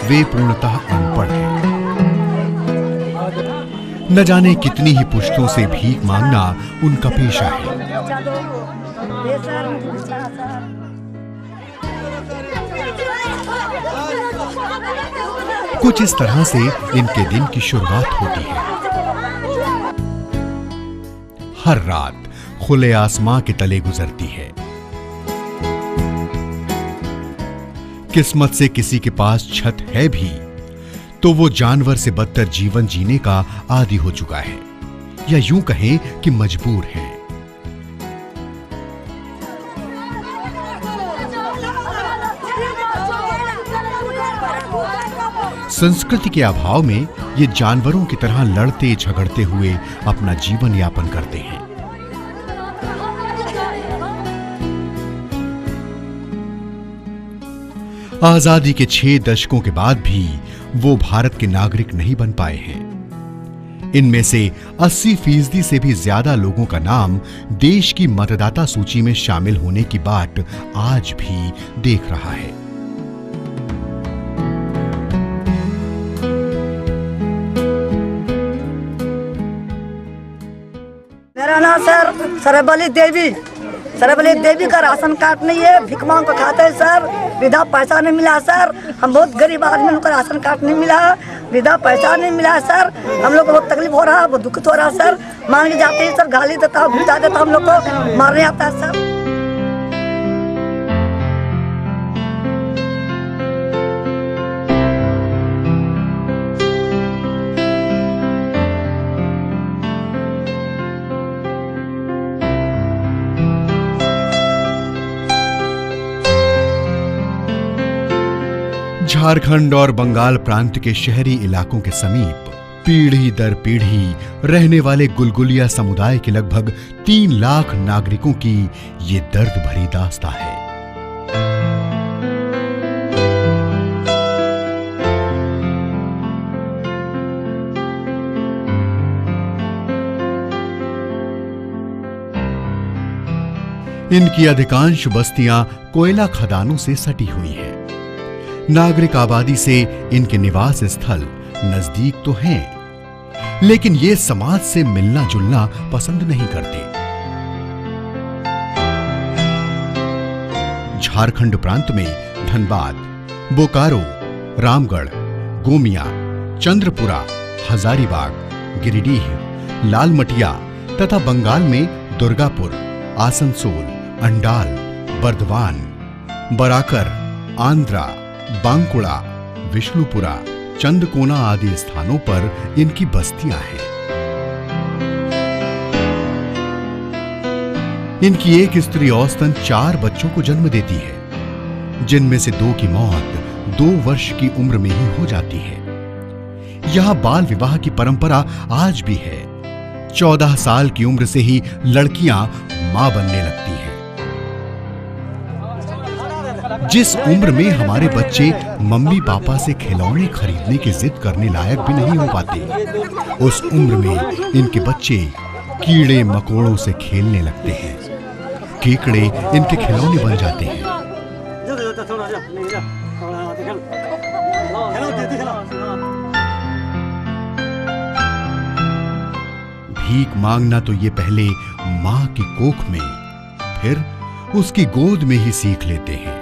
वे पूर्णतः अनपढ़ हैं। न जाने कितनी ही पुश्तों से भीख मांगना उनका पेशा है। कुछ इस तरह से इनके दिन की शुरुआत होती है। हर रात खुले आसमां के तले गुजरती है। किस्मत से किसी के पास छत है भी तो वो जानवर से बदतर जीवन जीने का आदी हो चुका है, या यूं कहें कि मजबूर है। संस्कृति के अभाव में ये जानवरों की तरह लड़ते झगड़ते हुए अपना जीवन यापन करते हैं। आजादी के 6 दशकों के बाद भी वो भारत के नागरिक नहीं बन पाए हैं। इनमें से 80% से भी ज्यादा लोगों का नाम देश की मतदाता सूची में शामिल होने की बाट आज भी देख रहा है। मेरा नाम सर सरबली देवी का राशन कार्ड नहीं है, भीख मांग को खाते हैं सर। वृद्धा पैसा नहीं मिला सर, हम बहुत गरीब आदमी, उनको राशन कार्ड नहीं मिला, वृद्धा पैसा नहीं मिला सर। हम लोग को बहुत तकलीफ हो रहा है, बहुत दुखित हो रहा है सर। मांग जाते हैं सर, गाली देता भूजा देता, हम लोग को मारने आता है सर। झारखंड और बंगाल प्रांत के शहरी इलाकों के समीप पीढ़ी दर पीढ़ी रहने वाले गुलगुलिया समुदाय के लगभग 3 लाख नागरिकों की ये दर्द भरी दास्तां है। इनकी अधिकांश बस्तियां कोयला खदानों से सटी हुई हैं। नागरिक आबादी से इनके निवास स्थल नजदीक तो हैं, लेकिन ये समाज से मिलना जुलना पसंद नहीं करते। झारखंड प्रांत में धनबाद, बोकारो, रामगढ़, गोमिया, चंद्रपुरा, हजारीबाग, गिरिडीह, लालमटिया तथा बंगाल में दुर्गापुर, आसनसोल, अंडाल, बर्दवान, बराकर, आंध्रा, बांकुड़ा, विष्णुपुरा, चंदकोना आदि स्थानों पर इनकी बस्तियां हैं। इनकी एक स्त्री औसतन 4 बच्चों को जन्म देती है, जिनमें से 2 की मौत 2 वर्ष की उम्र में ही हो जाती है। यहां बाल विवाह की परंपरा आज भी है। 14 साल की उम्र से ही लड़कियां मां बनने लगती हैं। जिस उम्र में हमारे बच्चे मम्मी पापा से खिलौने खरीदने की जिद करने लायक भी नहीं हो पाते, उस उम्र में इनके बच्चे कीड़े मकोड़ों से खेलने लगते हैं। केकड़े इनके खिलौने बन जाते हैं। भीख मांगना तो ये पहले मां की कोख में, फिर उसकी गोद में ही सीख लेते हैं।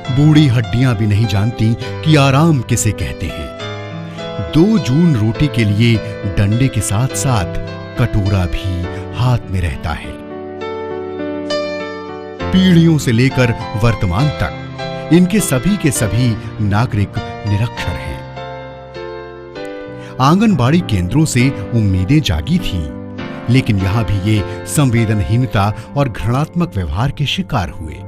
बूढ़ी हड्डियां भी नहीं जानती कि आराम किसे कहते हैं। 2 जून रोटी के लिए डंडे के साथ साथ कटोरा भी हाथ में रहता है। पीढ़ियों से लेकर वर्तमान तक इनके सभी के सभी नागरिक निरक्षर हैं। आंगनबाड़ी केंद्रों से उम्मीदें जागी थी, लेकिन यहां भी ये संवेदनहीनता और घृणात्मक व्यवहार के शिकार हुए।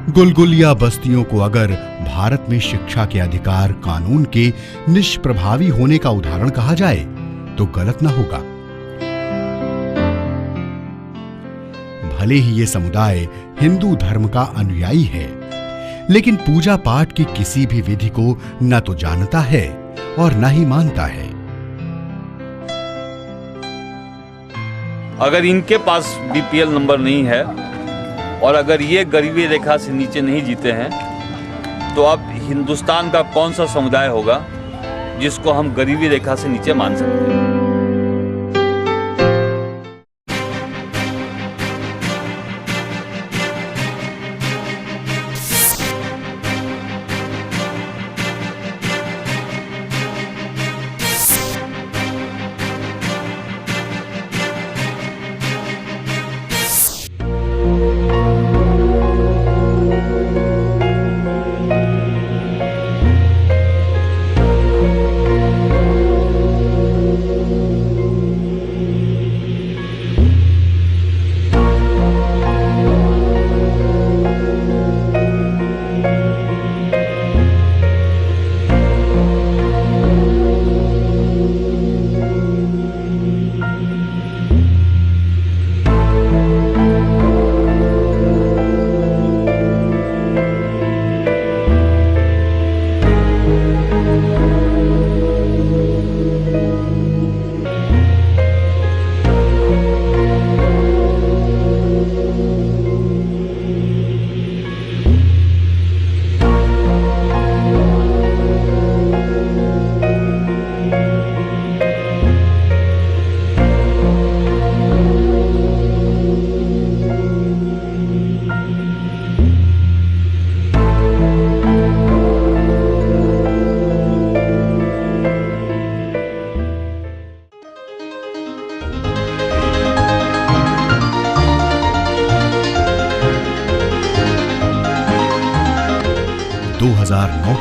गुलगुलिया बस्तियों को अगर भारत में शिक्षा के अधिकार कानून के निष्प्रभावी होने का उदाहरण कहा जाए तो गलत न होगा। भले ही ये समुदाय हिंदू धर्म का अनुयायी है, लेकिन पूजा पाठ की किसी भी विधि को न तो जानता है और न ही मानता है। अगर इनके पास बीपीएल नंबर नहीं है और अगर ये गरीबी रेखा से नीचे नहीं जीते हैं तो अब हिंदुस्तान का कौन सा समुदाय होगा जिसको हम गरीबी रेखा से नीचे मान सकते हैं।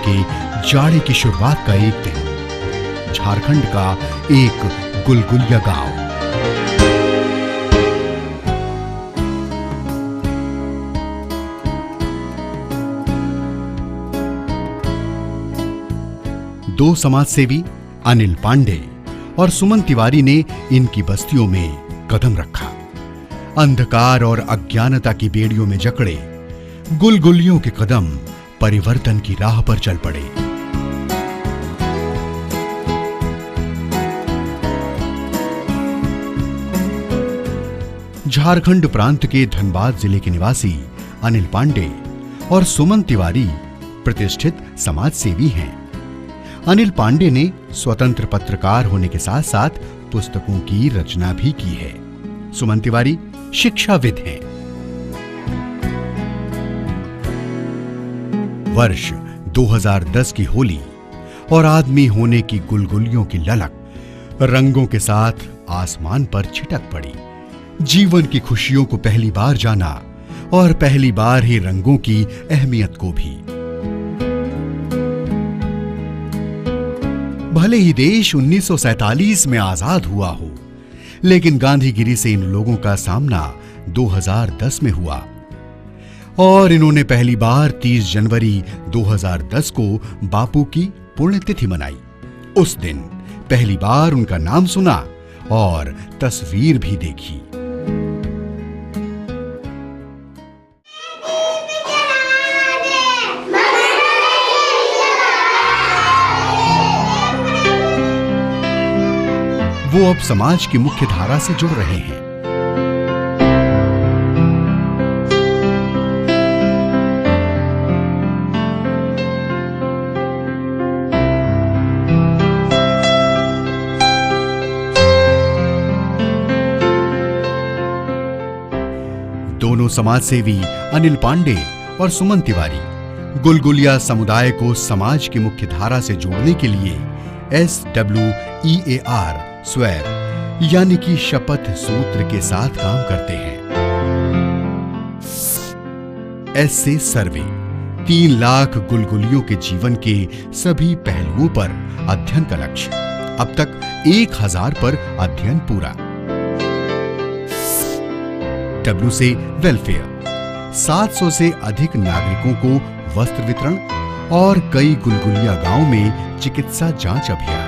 के जाड़े की शुरुआत का एक दिन, झारखंड का एक गुलगुलिया गांव। दो समाजसेवी अनिल पांडे और सुमन तिवारी ने इनकी बस्तियों में कदम रखा। अंधकार और अज्ञानता की बेड़ियों में जकड़े गुलगुलियों के कदम परिवर्तन की राह पर चल पड़े। झारखंड प्रांत के धनबाद जिले के निवासी अनिल पांडे और सुमन तिवारी प्रतिष्ठित समाजसेवी हैं। अनिल पांडे ने स्वतंत्र पत्रकार होने के साथ साथ पुस्तकों की रचना भी की है। सुमन तिवारी शिक्षाविद हैं। वर्ष 2010 की होली और आदमी होने की गुलगुलियों की ललक रंगों के साथ आसमान पर छिटक पड़ी। जीवन की खुशियों को पहली बार जाना और पहली बार ही रंगों की अहमियत को भी। भले ही देश 1947 में आजाद हुआ हो, लेकिन गांधीगिरी से इन लोगों का सामना 2010 में हुआ और इन्होंने पहली बार 30 जनवरी 2010 को बापू की पुण्यतिथि मनाई। उस दिन पहली बार उनका नाम सुना और तस्वीर भी देखी। वो अब समाज की मुख्य धारा से जुड़ रहे हैं। दोनों समाजसेवी अनिल पांडे और सुमन तिवारी गुलगुलिया समुदाय को समाज की मुख्य धारा से जोड़ने के लिए SWEAR स्वैर यानी कि शपथ सूत्र के साथ काम करते हैं। S से सर्वे 3 लाख गुलगुलियों के जीवन के सभी पहलुओं पर अध्ययन का लक्ष्य। अब तक 1000 पर अध्ययन पूरा। W से वेलफेयर 700 से अधिक नागरिकों को वस्त्र वितरण और कई गुलगुलिया गांव में चिकित्सा जांच अभियान।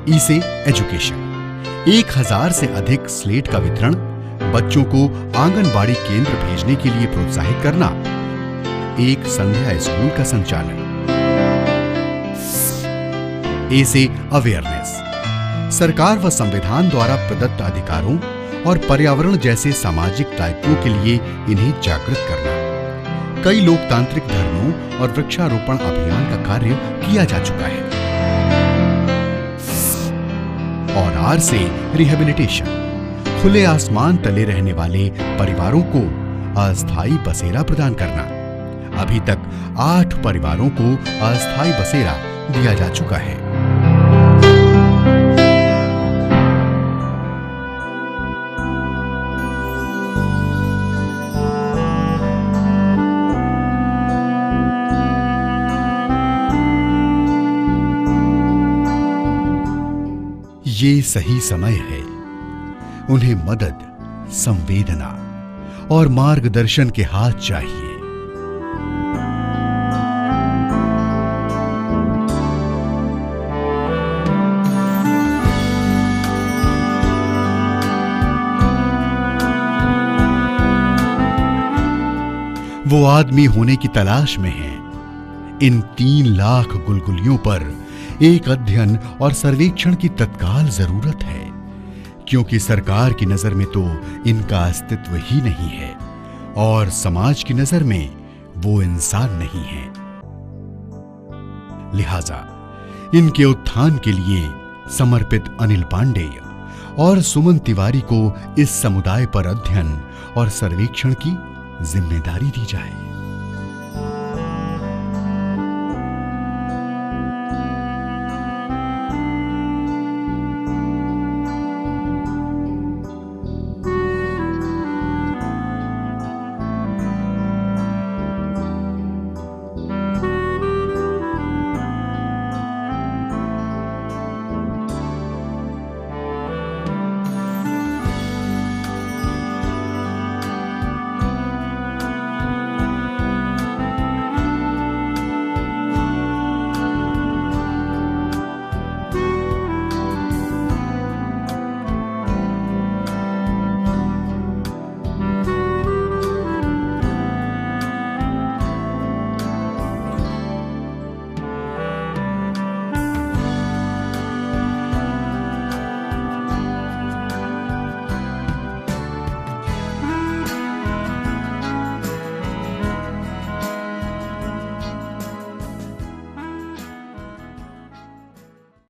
E से एजुकेशन 1000 से अधिक स्लेट का वितरण, बच्चों को आंगनबाड़ी केंद्र भेजने के लिए प्रोत्साहित करना, एक संध्या स्कूल का संचालन। A से अवेयरनेस सरकार व संविधान द्वारा प्रदत्त अधिकारों और पर्यावरण जैसे सामाजिक दायित्वों के लिए इन्हें जागृत करना, कई लोकतांत्रिक धर्मों और वृक्षारोपण अभियान का कार्य किया जा चुका है। और आर से रिहेबिलिटेशन, खुले आसमान तले रहने वाले परिवारों को अस्थायी बसेरा प्रदान करना। अभी तक 8 परिवारों को अस्थायी बसेरा दिया जा चुका है। ये सही समय है। उन्हें मदद, संवेदना और मार्गदर्शन के हाथ चाहिए। वो आदमी होने की तलाश में है। इन 3 लाख गुलगुलियों पर एक अध्ययन और सर्वेक्षण की तत्काल जरूरत है, क्योंकि सरकार की नजर में तो इनका अस्तित्व ही नहीं है और समाज की नजर में वो इंसान नहीं है। लिहाजा इनके उत्थान के लिए समर्पित अनिल पांडे और सुमन तिवारी को इस समुदाय पर अध्ययन और सर्वेक्षण की जिम्मेदारी दी जाए।